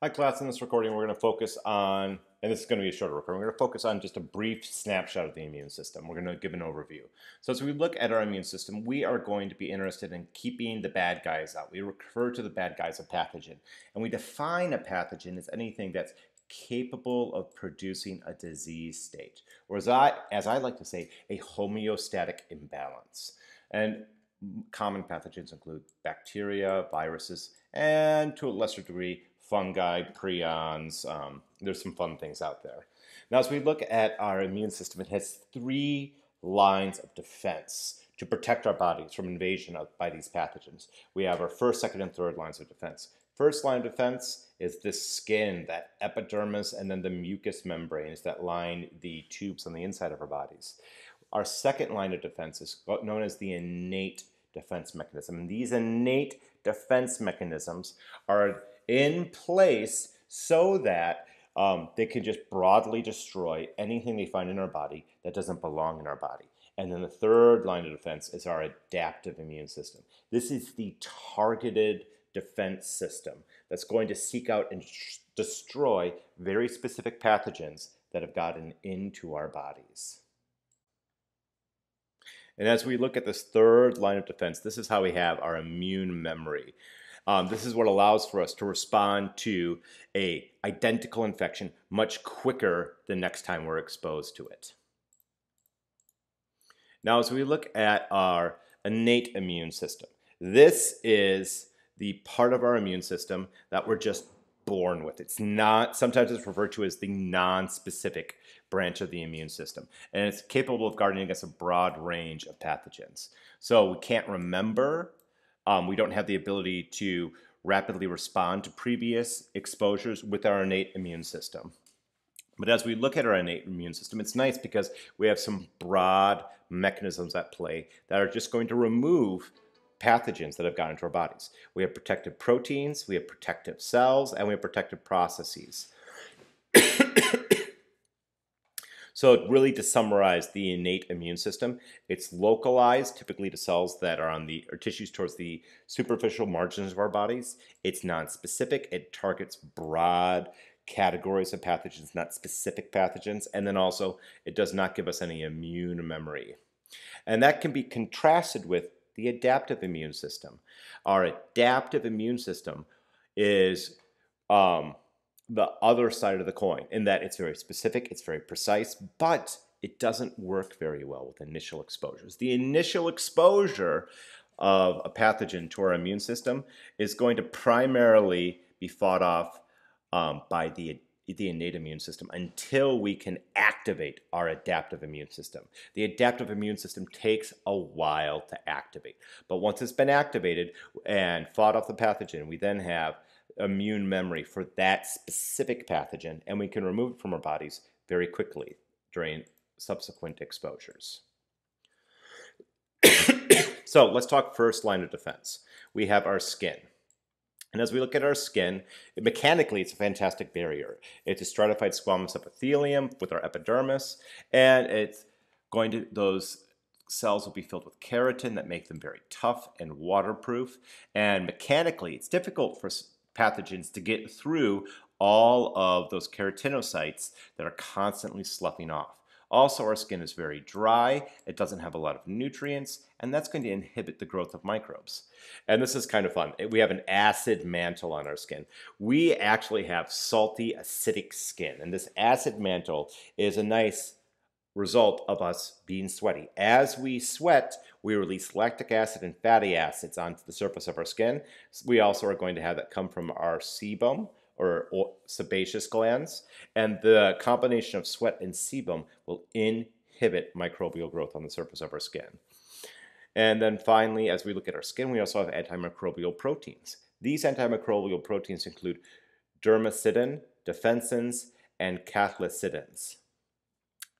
Hi class, in this recording we're going to focus on, and this is going to be a shorter recording, we're going to focus on just a brief snapshot of the immune system. We're going to give an overview. So as we look at our immune system, we are going to be interested in keeping the bad guys out. We refer to the bad guys as a pathogen. And we define a pathogen as anything that's capable of producing a disease state, or as I like to say, a homeostatic imbalance. And common pathogens include bacteria, viruses, and to a lesser degree, fungi, prions. There's some fun things out there. Now, as we look at our immune system, it has three lines of defense to protect our bodies from invasion by these pathogens. We have our first, second, and third lines of defense. First line of defense is this skin, that epidermis, and then the mucous membranes that line the tubes on the inside of our bodies. Our second line of defense is known as the innate defense mechanism. And these innate defense mechanisms are in place so that they can just broadly destroy anything they find in our body that doesn't belong in our body. And then the third line of defense is our adaptive immune system. This is the targeted defense system that's going to seek out and destroy very specific pathogens that have gotten into our bodies. And as we look at this third line of defense, this is how we have our immune memory. This is what allows for us to respond to an identical infection much quicker the next time we're exposed to it. Now, as we look at our innate immune system, this is the part of our immune system that we're just born with. It's not, sometimes it's referred to as the non-specific branch of the immune system, and it's capable of guarding against a broad range of pathogens. So we can't remember, we don't have the ability to rapidly respond to previous exposures with our innate immune system. But as we look at our innate immune system, it's nice because we have some broad mechanisms at play that are just going to remove pathogens that have gotten into our bodies. We have protective proteins, we have protective cells, and we have protective processes. So really, to summarize the innate immune system, it's localized typically to cells that are on the, or tissues towards the superficial margins of our bodies. It's non-specific, it targets broad categories of pathogens, not specific pathogens, and then also it does not give us any immune memory. And that can be contrasted with the adaptive immune system. Our adaptive immune system is the other side of the coin in that it's very specific, it's very precise, but it doesn't work very well with initial exposures. The initial exposure of a pathogen to our immune system is going to primarily be fought off by the innate immune system until we can activate our adaptive immune system. The adaptive immune system takes a while to activate, but once it's been activated and fought off the pathogen, we then have immune memory for that specific pathogen, and we can remove it from our bodies very quickly during subsequent exposures. So let's talk first line of defense. We have our skin. And as we look at our skin, mechanically it's a fantastic barrier. It's a stratified squamous epithelium with our epidermis, and it's going to, those cells will be filled with keratin that make them very tough and waterproof. And mechanically, it's difficult for pathogens to get through all of those keratinocytes that are constantly sloughing off. Also, our skin is very dry, it doesn't have a lot of nutrients, and that's going to inhibit the growth of microbes. And this is kind of fun. We have an acid mantle on our skin. We actually have salty, acidic skin, and this acid mantle is a nice result of us being sweaty. As we sweat, we release lactic acid and fatty acids onto the surface of our skin. We also are going to have that come from our sebum, or sebaceous glands, and the combination of sweat and sebum will inhibit microbial growth on the surface of our skin. And then finally, as we look at our skin, we also have antimicrobial proteins. These antimicrobial proteins include dermacidin, defensins, and cathelicidins.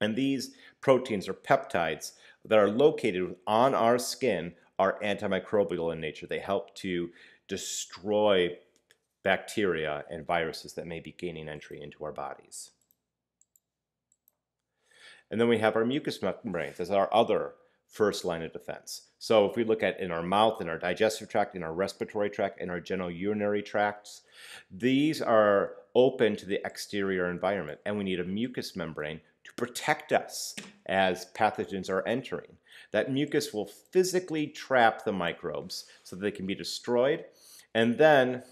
And these proteins or peptides that are located on our skin are antimicrobial in nature. They help to destroy bacteria and viruses that may be gaining entry into our bodies. And then we have our mucous membranes as our other first line of defense. So if we look at in our mouth, in our digestive tract, in our respiratory tract, in our genitourinary tracts, these are open to the exterior environment, and we need a mucous membrane to protect us as pathogens are entering. That mucus will physically trap the microbes so that they can be destroyed, and then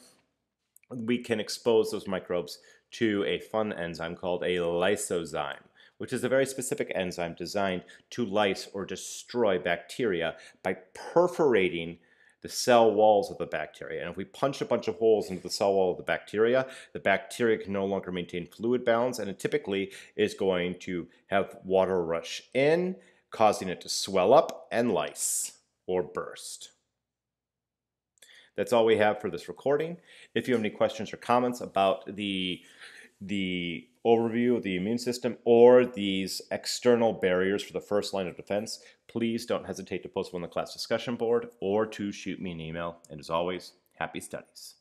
we can expose those microbes to a fun enzyme called a lysozyme, which is a very specific enzyme designed to lyse or destroy bacteria by perforating the cell walls of the bacteria. And if we punch a bunch of holes into the cell wall of the bacteria can no longer maintain fluid balance, and it typically is going to have water rush in, causing it to swell up and lyse or burst. That's all we have for this recording. If you have any questions or comments about the overview of the immune system or these external barriers for the first line of defense, please don't hesitate to post them on the class discussion board or to shoot me an email. And as always, happy studies.